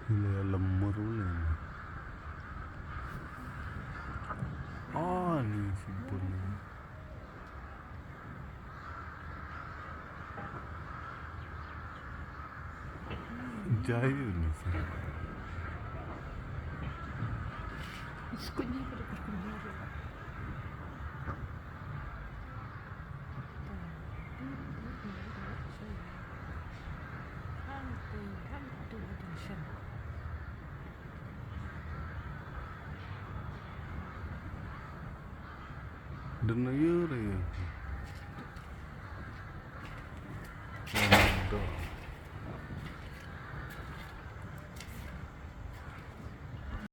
Gila lemur ini. Oh ini simpulnya. Jaya nih sih. Скуднее перекрывали. Dan ayo ya.